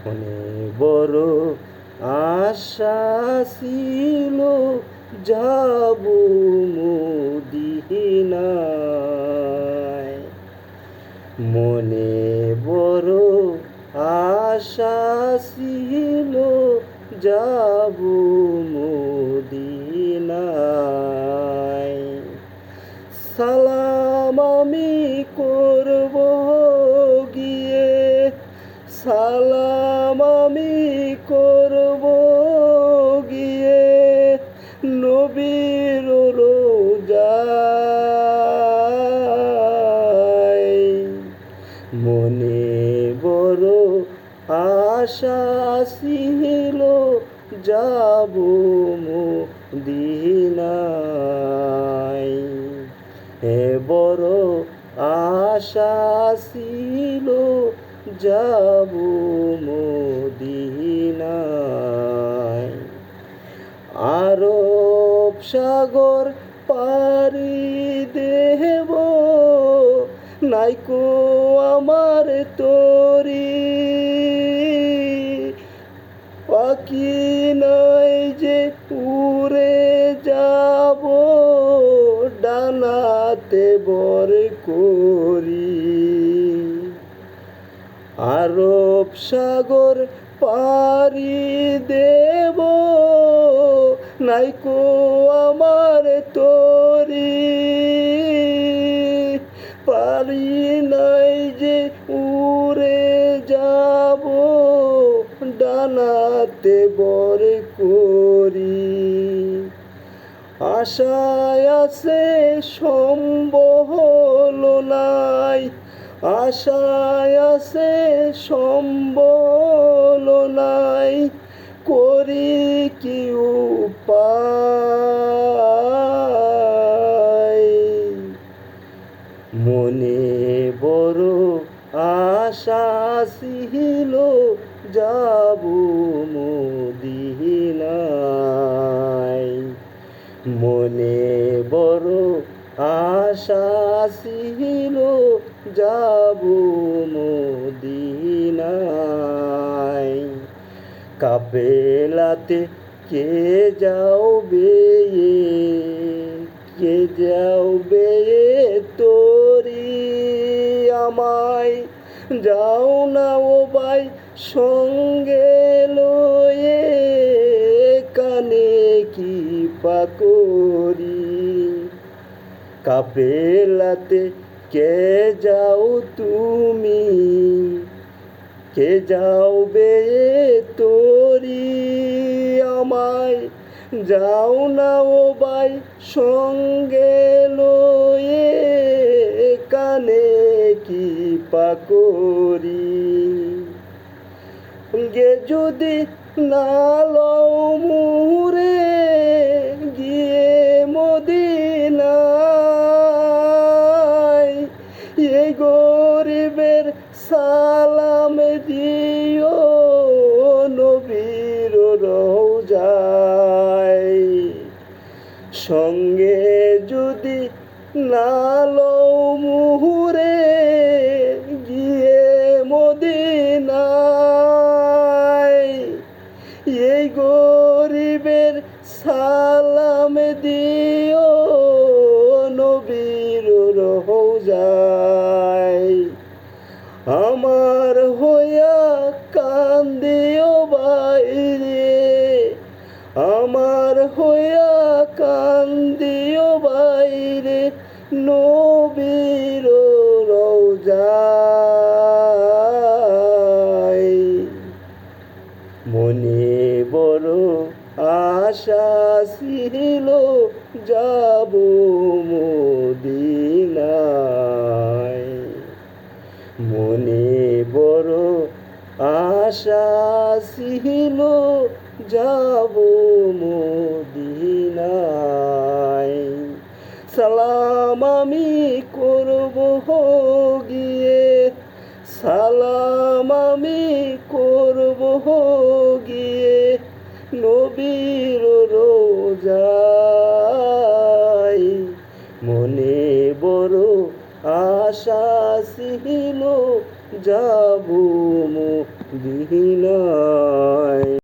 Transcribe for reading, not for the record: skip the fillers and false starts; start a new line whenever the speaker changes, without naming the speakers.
মনে বড় আশা ছিল যাব মদিনায়। মনে বড় আশা ছিল যাব মদিনায়। সালাম আমি করব গিয়ে, সালাম আমি করব গিয়ে নবীর রোজায়। মনে বড় আশা ছিল যাব মদিনায়। বড় আশা ছিল যাব মদিনায়। আরব সাগর পাড়ি দেব, নাইকো আমার তরি। পাখি নয় যে উড়ে যাব, ডানাতে বর করি। আরব সাগর পাড়ি দেব, নাইকো আমার তরি। পারি নাই যে উড়ে যাব, ডানাতে বর করি। আশায় আছে সম্বল নাই, আশায় আছে সম্বল নাই, করি কি উপায়। মনে বড় আশা ছিল যাব মদিনায়। মনে বড় আশা ছিল যাব মদিনায়। কাফেলাতে কে যাবে, কে যাবে তোরি আমায়। যাও না ও ভাই সঙ্গে লয়ে, কানে কি পাকরি। কাফেলাতে কে যাও তুমি, কে যাবে তোরি আমায়। যাও না ও ভাই সঙ্গে লয়ে, কানে কি পাকরি। গে যদি না লও মুরে, গিয়ে মদিনায়। এই গরিবের সালাম দিও নবীর রওজায়। সঙ্গে যদি না লও মুহুরে, গিয়ে মদিনায়। এই গরিবের সালাম দিও নবীর রওজায়। আমার হইয়া কান্দিও বাইরে, আমার হইয়া কান্দিও বাইরে নবীর রওজায়। মনে বড় আশা ছিল যাব মদিনায়। মনে বড় আশা ছিল যাব মদিনায়। সালাম আমি করব গিয়ে, সালাম আমি করব গিয়ে নবীর রোজায়। মনে বড় আশা ছিল যাব মদিনায়। মহিনা